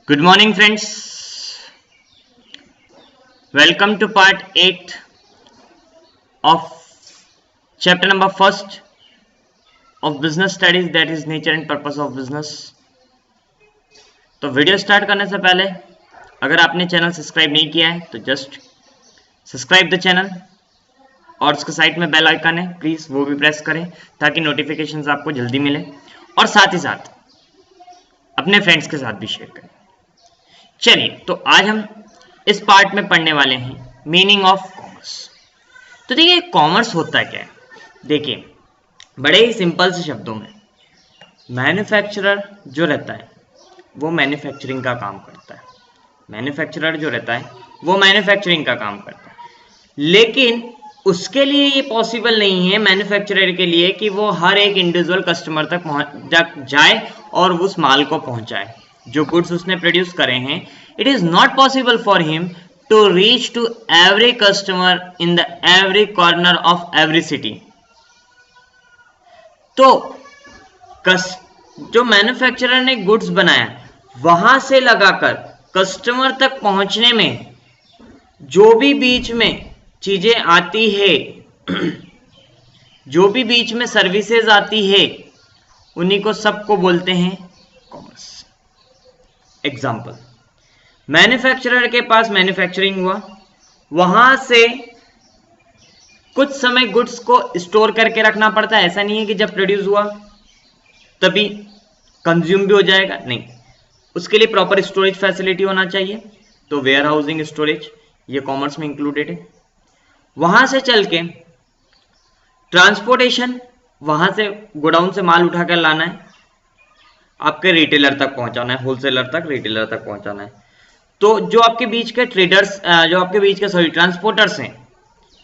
Good morning, friends. Welcome to part 8 of chapter number 1st of business studies, that is nature and purpose of business. तो video start करने से पहले अगर आपने channel subscribe नहीं किया है तो जस्ट सब्सक्राइब द चैनल और उसके साइड में बेल आइकन है, प्लीज वो भी प्रेस करें ताकि नोटिफिकेशंस आपको जल्दी मिले और साथ ही साथ अपने फ्रेंड्स के साथ भी शेयर करें। चलिए, तो आज हम इस पार्ट में पढ़ने वाले हैं मीनिंग ऑफ कॉमर्स। तो देखिए, कॉमर्स होता क्या है। देखिए, बड़े ही सिंपल से शब्दों में मैन्युफैक्चरर जो रहता है वो मैन्युफैक्चरिंग का काम करता है। मैन्युफैक्चरर जो रहता है वो मैन्युफैक्चरिंग का काम करता है, लेकिन उसके लिए ये पॉसिबल नहीं है मैन्युफैक्चरर के लिए कि वो हर एक इंडिविजुअल कस्टमर तक जाए और उस माल को पहुंचाए जो गुड्स उसने प्रोड्यूस करे हैं। It is not possible for him to reach to every customer in the every corner of every city. तो जो मैन्युफैक्चरर ने गुड्स बनाया वहां से लगाकर कस्टमर तक पहुंचने में जो भी बीच में चीजें आती है, जो भी बीच में सर्विसेज आती है, उन्हीं को सबको बोलते हैं कॉमर्स। एग्जाम्पल, मैन्युफैक्चरर के पास मैन्युफैक्चरिंग हुआ, वहां से कुछ समय गुड्स को स्टोर करके रखना पड़ता है। ऐसा नहीं है कि जब प्रोड्यूस हुआ तभी कंज्यूम भी हो जाएगा, नहीं, उसके लिए प्रॉपर स्टोरेज फैसिलिटी होना चाहिए। तो वेयर हाउसिंग स्टोरेज ये कॉमर्स में इंक्लूडेड है। वहां से चल के ट्रांसपोर्टेशन, वहां से गोडाउन से माल उठाकर लाना है, आपके रिटेलर तक पहुंचाना है, होलसेलर तक, रिटेलर तक पहुंचाना है। तो जो आपके बीच के ट्रेडर्स, जो आपके बीच के सॉरी ट्रांसपोर्टर्स हैं,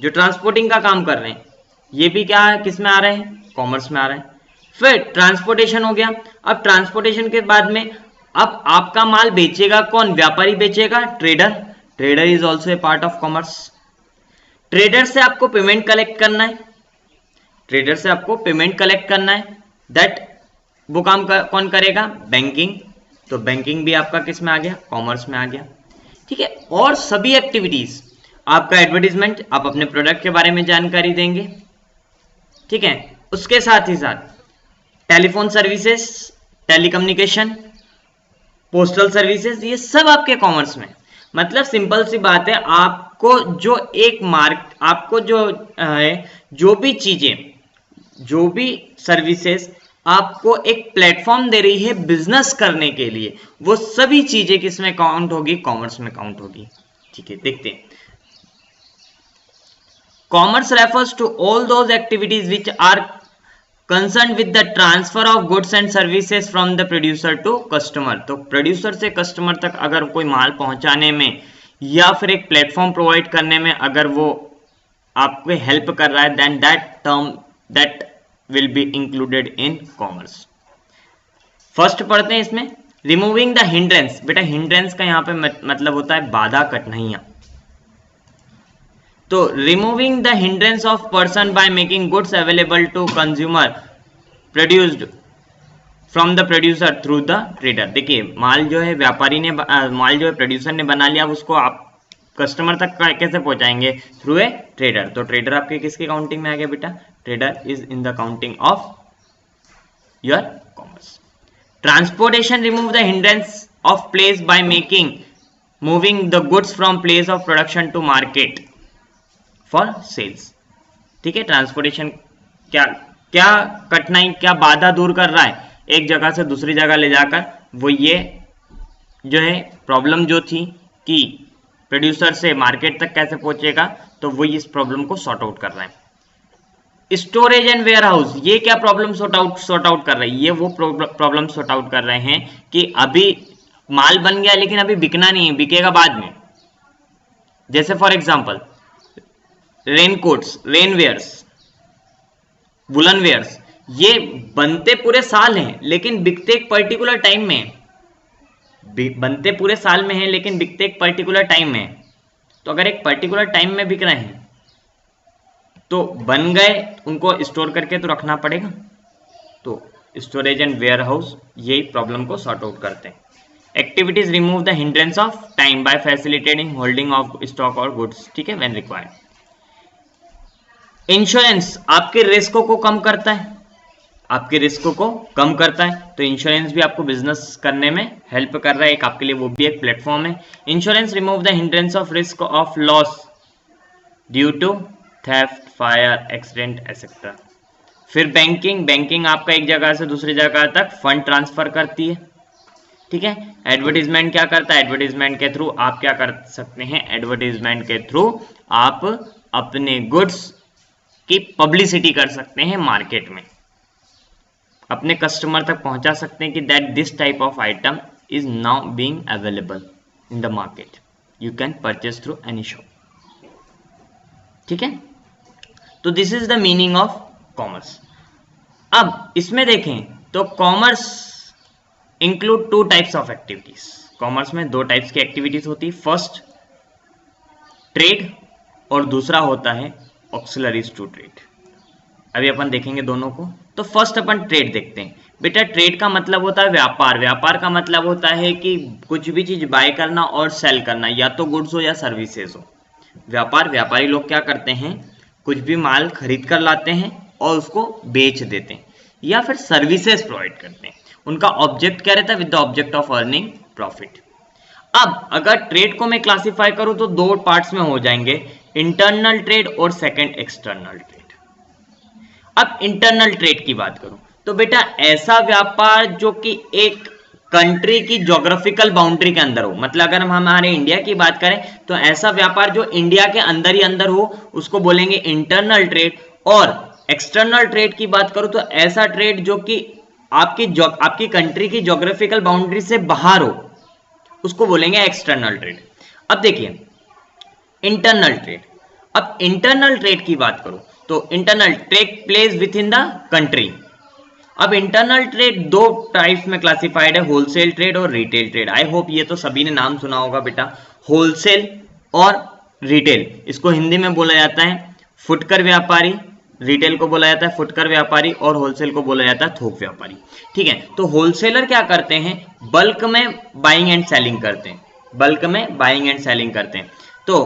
जो ट्रांसपोर्टिंग का काम कर रहे हैं, ये भी क्या है, किस में आ रहे हैं, कॉमर्स में आ रहे हैं। फिर ट्रांसपोर्टेशन हो गया। अब ट्रांसपोर्टेशन के बाद में अब आपका माल बेचेगा कौन, व्यापारी बेचेगा, trader. Trader is also a part of commerce. Trader से आपको पेमेंट कलेक्ट करना है, ट्रेडर से आपको पेमेंट कलेक्ट करना है, दैट वो काम कौन करेगा, बैंकिंग। तो बैंकिंग भी आपका किस में आ गया, कॉमर्स में आ गया। ठीक है, और सभी एक्टिविटीज, आपका एडवर्टीजमेंट, आप अपने प्रोडक्ट के बारे में जानकारी देंगे, ठीक है, उसके साथ ही साथ telephone services, telecommunication, postal services, ये सब आपके कॉमर्स में। मतलब सिंपल सी बात है, आपको जो एक आपको जो है, जो भी चीजें, जो भी सर्विसेज आपको एक प्लेटफॉर्म दे रही है बिजनेस करने के लिए, वो सभी चीजें किसमें काउंट होगी, कॉमर्स में काउंट होगी। ठीक है, देखते हैं। Commerce refers to all those activities which are concern with the transfer of goods and services from the producer to customer. तो प्रोड्यूसर से कस्टमर तक अगर कोई माल पहुंचाने में या फिर एक प्लेटफॉर्म प्रोवाइड करने में अगर वो आपको हेल्प कर रहा है, then that will be included in commerce। First पढ़ते हैं इसमें, रिमूविंग द हिंड्रेंस। बेटा हिंड्रेंस का यहाँ पे मतलब होता है बाधा, कठिनाइयां। तो removing the hindrance of person by making goods available to consumer produced from the producer through the trader. देखिए, माल जो है व्यापारी ने, माल जो है प्रोड्यूसर ने बना लिया, उसको आप कस्टमर तक कैसे पहुंचाएंगे, थ्रू ए ट्रेडर। तो ट्रेडर आपके किसकी काउंटिंग में आ गया बेटा, trader is in the counting of your commerce. Transportation, remove the hindrance of place by moving the goods from place of production to market for sales. ठीक है, transportation क्या क्या कठिनाई, क्या बाधा दूर कर रहा है, एक जगह से दूसरी जगह ले जाकर। वो ये जो है प्रॉब्लम जो थी कि प्रोड्यूसर से मार्केट तक कैसे पहुंचेगा, तो वो इस प्रॉब्लम को सॉर्ट आउट कर रहा है। स्टोरेज एंड वेयर हाउस, ये क्या प्रॉब्लम सॉर्ट आउट कर रहा है, ये वो प्रॉब्लम सॉर्ट आउट कर रहे हैं कि अभी माल बन गया लेकिन अभी बिकना नहीं है, बिकेगा बाद में। जैसे for example raincoats, rainwears, woollen wears, ये बनते पूरे साल हैं लेकिन बिकते एक पर्टिकुलर टाइम में, बनते पूरे साल में है लेकिन बिकते एक पर्टिकुलर टाइम में। तो अगर एक पर्टिकुलर टाइम में बिक रहे हैं तो बन गए, उनको स्टोर करके तो रखना पड़ेगा। तो स्टोरेज एंड वेयर हाउस यही प्रॉब्लम को सॉर्ट आउट करते हैं। Activities remove the hindrance of time by facilitating holding of stock और गुड्स, ठीक है, व्हेन रिक्वायर्ड। इंश्योरेंस आपके रिस्क को कम करता है, आपके रिस्क को कम करता है, तो इंश्योरेंस भी आपको बिजनेस करने में हेल्प कर रहा है, एक आपके लिए वो भी एक प्लेटफॉर्म है। Insurance remove the hindrance of risk of loss due to theft, fire, accident etcetera. फिर बैंकिंग आपका एक जगह से दूसरी जगह तक फंड ट्रांसफर करती है, ठीक है। एडवर्टीजमेंट क्या करता है, एडवर्टीजमेंट के थ्रू आप क्या कर सकते हैं, एडवर्टीजमेंट के थ्रू आप अपने गुड्स की पब्लिसिटी कर सकते हैं, मार्केट में अपने कस्टमर तक पहुंचा सकते हैं कि that this type of item is now being available in the market, you can purchase through any shop, ठीक है। तो this is the meaning of commerce. अब इसमें देखें तो commerce include two types of activities. Commerce में दो types की एक्टिविटीज होती है, फर्स्ट ट्रेड और दूसरा होता है ऑक्सिलरीज टू ट्रेड। अभी अपन देखेंगे दोनों को। तो फर्स्ट अपन ट्रेड देखते हैं। बेटा ट्रेड का मतलब होता है व्यापार, व्यापार का मतलब होता है कि कुछ भी चीज बाय करना और सेल करना, या तो गुड्स हो या सर्विसेज हो। व्यापार, व्यापारी लोग क्या करते हैं, कुछ भी माल खरीद कर लाते हैं और उसको बेच देते हैं, या फिर सर्विसेज प्रोवाइड करते हैं। उनका ऑब्जेक्ट क्या रहता है, with the object of earning profit. अब अगर ट्रेड को मैं क्लासिफाई करूं तो दो पार्ट्स में हो जाएंगे, इंटरनल ट्रेड और सेकंड एक्सटर्नल ट्रेड। अब इंटरनल ट्रेड की बात करूं तो बेटा ऐसा व्यापार जो कि एक कंट्री की ज्योग्राफिकल बाउंड्री के अंदर हो, मतलब अगर हम हमारे इंडिया की बात करें तो ऐसा व्यापार जो इंडिया के अंदर ही अंदर हो उसको बोलेंगे इंटरनल ट्रेड। और एक्सटर्नल ट्रेड की बात करूं तो ऐसा ट्रेड जो कि आपकी कंट्री की ज्योग्राफिकल बाउंड्री से बाहर हो उसको बोलेंगे एक्सटर्नल ट्रेड। अब देखिए इंटरनल ट्रेड, अब इंटरनल ट्रेड की बात करूं तो internal take place with in the country. अब इंटरनल ट्रेड दो टाइप्स में क्लासिफाइड है, होलसेल ट्रेड और रिटेल ट्रेड। आई होप ये तो सभी ने नाम सुना होगा बेटा, होलसेल और रिटेल। इसको हिंदी में बोला जाता है फुटकर व्यापारी, रिटेल को बोला जाता है फुटकर व्यापारी और होलसेल को बोला जाता है थोक व्यापारी, ठीक है। तो होलसेलर क्या करते हैं, बल्क में बाइंग एंड सेलिंग करते हैं, बल्क में बाइंग एंड सेलिंग करते हैं। तो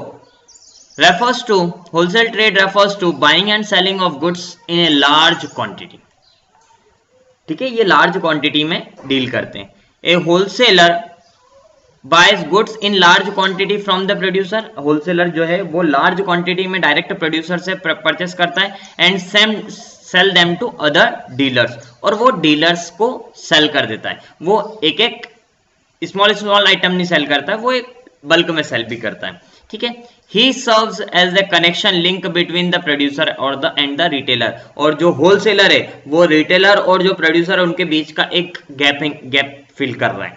refers to wholesale trade refers to buying and selling of goods in a large quantity, ठीक है, ये लार्ज क्वांटिटी में डील करते हैं। A wholesaler buys goods in large quantity from the producer, wholesaler जो है वो लार्ज क्वांटिटी में डायरेक्ट प्रोड्यूसर से परचेस करता है and sell them to other dealers, और वो डीलर्स को सेल कर देता है। वो एक एक स्मॉल आइटम नहीं सेल करता है, वो एक बल्क में सेल भी करता है, ठीक है। He serves as the connection link between the producer and the retailer, और जो होलसेलर है वो रिटेलर और जो प्रोड्यूसर है उनके बीच का एक गैप फिल कर रहा है,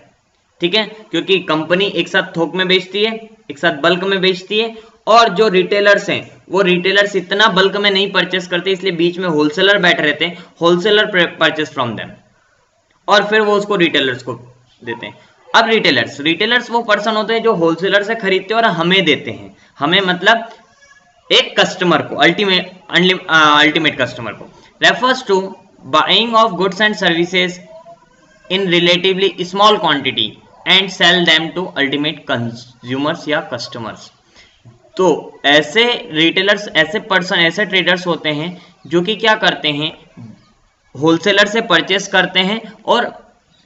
ठीक है, क्योंकि कंपनी एक साथ थोक में बेचती है, एक साथ बल्क में बेचती है, और जो रिटेलर्स हैं वो रिटेलर्स इतना बल्क में नहीं परचेस करते, इसलिए बीच में होलसेलर बैठे रहते हैं, होलसेलर परचेस फ्रॉम देम और फिर वो उसको रिटेलर्स को देते हैं। अब रिटेलर्स वो पर्सन होते हैं जो होलसेलर से खरीदते हैं और हमें देते हैं, हमें मतलब एक कस्टमर को, अल्टीमेट कस्टमर को। Refers to buying of goods and services in relatively small quantity and sell them to ultimate consumers या कस्टमर्स। तो ऐसे रिटेलर्स, ऐसे पर्सन, ऐसे ट्रेडर्स होते हैं जो कि क्या करते हैं, होलसेलर से परचेस करते हैं और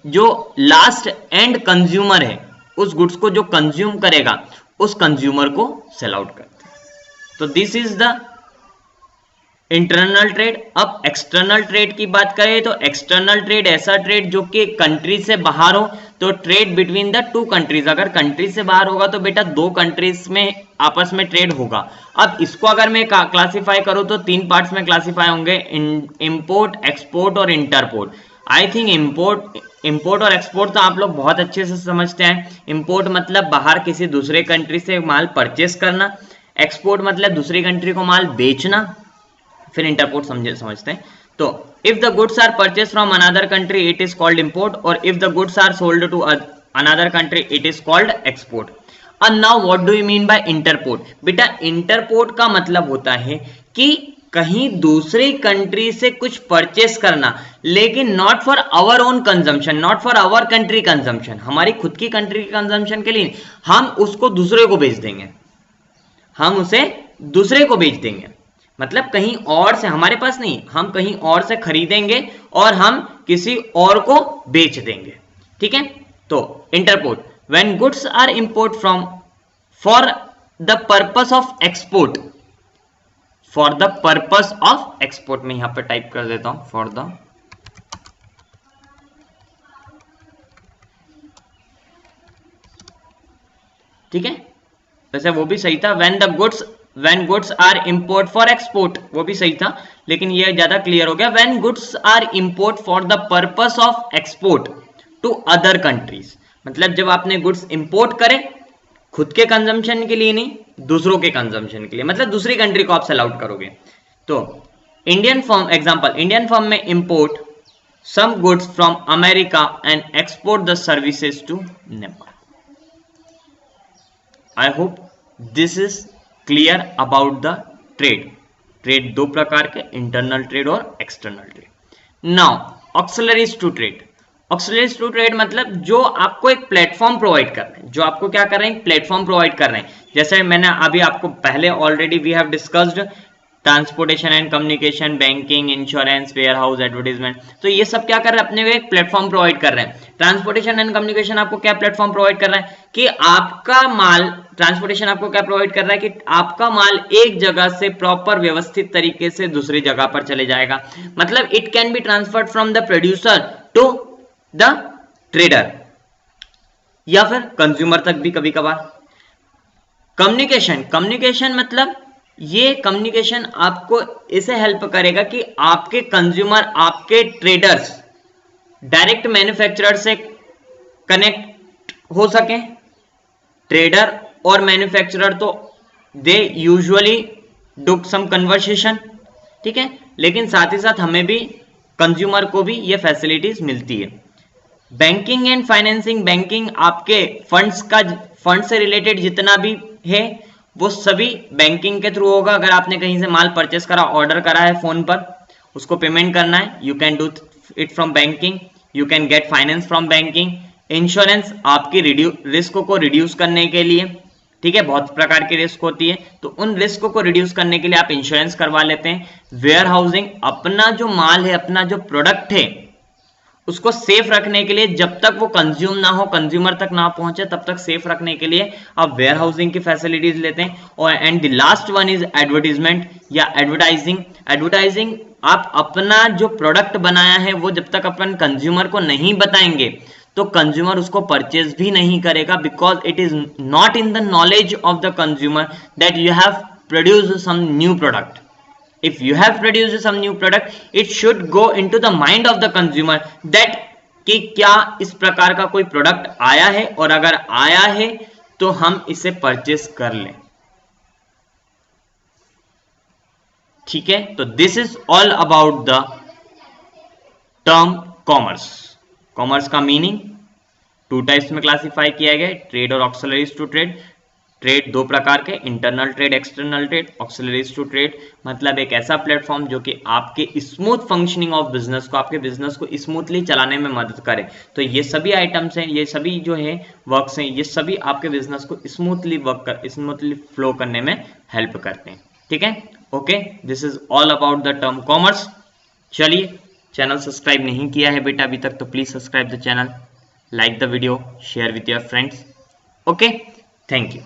जो लास्ट एंड कंज्यूमर है उस गुड्स को जो कंज्यूम करेगा उस कंज्यूमर को सेल आउट करते हैं। तो this is the internal trade. अब एक्सटर्नल ट्रेड की बात करें तो एक्सटर्नल ट्रेड ऐसा ट्रेड जो कि कंट्री से बाहर हो, तो trade between the two countries. अगर कंट्री से बाहर होगा तो बेटा दो कंट्रीज में आपस में ट्रेड होगा। अब इसको अगर मैं क्लासिफाई करूं तो तीन पार्ट्स में क्लासिफाई होंगे, इंपोर्ट, एक्सपोर्ट और इंटरपोर्ट। आई थिंक इंपोर्ट और एक्सपोर्ट तो आप लोग बहुत अच्छे से समझते हैं। इंपोर्ट मतलब बाहर किसी दूसरे कंट्री से माल परचेस करना, एक्सपोर्ट मतलब दूसरी कंट्री को माल बेचना, फिर इंटरपोर्ट समझते हैं। तो if the goods are purchase from another country it is called import, और if the goods are sold to another country it is called export. And now what do you mean by interport? बेटा interport का मतलब होता है कि कहीं दूसरी country से कुछ परचेस करना, लेकिन not for our own consumption, not for our country consumption, हमारी खुद की कंट्री के कंजम्पशन के लिए हम उसको दूसरे को बेच देंगे, हम उसे दूसरे को बेच देंगे, मतलब कहीं और से, हमारे पास नहीं, हम कहीं और से खरीदेंगे और हम किसी और को बेच देंगे। ठीक है, तो entrepot, when goods are import from for the purpose of export, for the purpose of export, में यहां पर टाइप कर देता हूं फॉर द, ठीक है, वैसे वो भी सही था, when goods are import for export, वो भी सही था, लेकिन ये ज्यादा क्लियर हो गया, when goods are import for the purpose of export to other countries, मतलब जब आपने गुड्स इंपोर्ट करे खुद के कंजम्पशन के लिए नहीं, दूसरों के कंजम्पशन के लिए, मतलब दूसरी कंट्री को आप सेल आउट करोगे। तो Indian firm, example, Indian firm may import some goods from America and export the services to Nepal. I hope this is clear about the trade. Trade दो प्रकार के, इंटरनल ट्रेड और external trade. Now auxiliaries to trade, auxiliaries to trade मतलब जो आपको एक platform provide कर रहे हैं, जो आपको क्या कर रहे हैं, प्लेटफॉर्म प्रोवाइड कर रहे हैं। जैसे मैंने अभी आपको पहले already we have discussed transportation and communication, banking, insurance, ware house, advertisement, तो ये सब क्या कर रहे हैं, अपने को एक प्लेटफॉर्म प्रोवाइड कर रहे हैं। ट्रांसपोर्टेशन एंड कम्युनिकेशन आपको क्या प्लेटफॉर्म प्रोवाइड कर रहा है कि आपका माल, ट्रांसपोर्टेशन आपको क्या प्रोवाइड कर रहा है कि आपका माल एक जगह से प्रॉपर व्यवस्थित तरीके से दूसरी जगह पर चले जाएगा, मतलब it can be transferred from the producer to the trader या फिर कंज्यूमर तक भी कभी कभार। कम्युनिकेशन, कम्युनिकेशन मतलब ये कम्युनिकेशन आपको इसे हेल्प करेगा कि आपके कंज्यूमर, आपके ट्रेडर्स डायरेक्ट मैन्युफैक्चरर से कनेक्ट हो सके। ट्रेडर और मैन्युफैक्चरर तो they usually do some conversation, ठीक है, लेकिन साथ ही साथ हमें भी, कंज्यूमर को भी ये फैसिलिटीज मिलती है। बैंकिंग एंड फाइनेंसिंग, बैंकिंग आपके फंड्स का, फंड से रिलेटेड जितना भी है वो सभी बैंकिंग के थ्रू होगा। अगर आपने कहीं से माल परचेस करा, ऑर्डर करा है फोन पर, उसको पेमेंट करना है, you can do it from banking, you can get finance from banking. Insurance आपकी रिस्क को रिड्यूस करने के लिए, ठीक है, बहुत प्रकार की रिस्क होती है, तो उन रिस्क को रिड्यूस करने के लिए आप इंश्योरेंस करवा लेते हैं। वेयर हाउसिंग, अपना जो माल है, अपना जो प्रोडक्ट है उसको सेफ रखने के लिए, जब तक वो कंज्यूम ना हो, कंज्यूमर तक ना पहुंचे, तब तक सेफ रखने के लिए आप वेयर हाउसिंग की फैसिलिटीज लेते हैं। और and the last one is advertisement या एडवर्टाइजिंग। एडवर्टाइजिंग, आप अपना जो प्रोडक्ट बनाया है वो जब तक अपन कंज्यूमर को नहीं बताएंगे तो कंज्यूमर उसको परचेज भी नहीं करेगा, because it is not in the knowledge of the consumer that you have produced some new product. If you have produced some new product, it should go into the mind of the consumer that कि क्या इस प्रकार का कोई product आया है, और अगर आया है तो हम इसे परचेस कर लें, ठीक है। तो this is all about the term commerce. Commerce का मीनिंग टू टाइप्स में क्लासिफाई किया गया है, ट्रेड और ऑक्सिलरीज टू ट्रेड। ट्रेड दो प्रकार के, internal trade, external trade. Auxiliaries to trade मतलब एक ऐसा प्लेटफॉर्म जो कि आपके स्मूथ फंक्शनिंग ऑफ बिजनेस को, आपके बिजनेस को स्मूथली चलाने में मदद करे। तो ये सभी आइटम्स हैं, ये सभी जो है वर्क्स हैं, ये सभी आपके बिजनेस को स्मूथली फ्लो करने में हेल्प करते हैं, ठीक है। Okay, this is all about the term commerce. चलिए, चैनल सब्सक्राइब नहीं किया है बेटा अभी तक तो please subscribe the channel, like the video, share with your friends. Okay, thank you.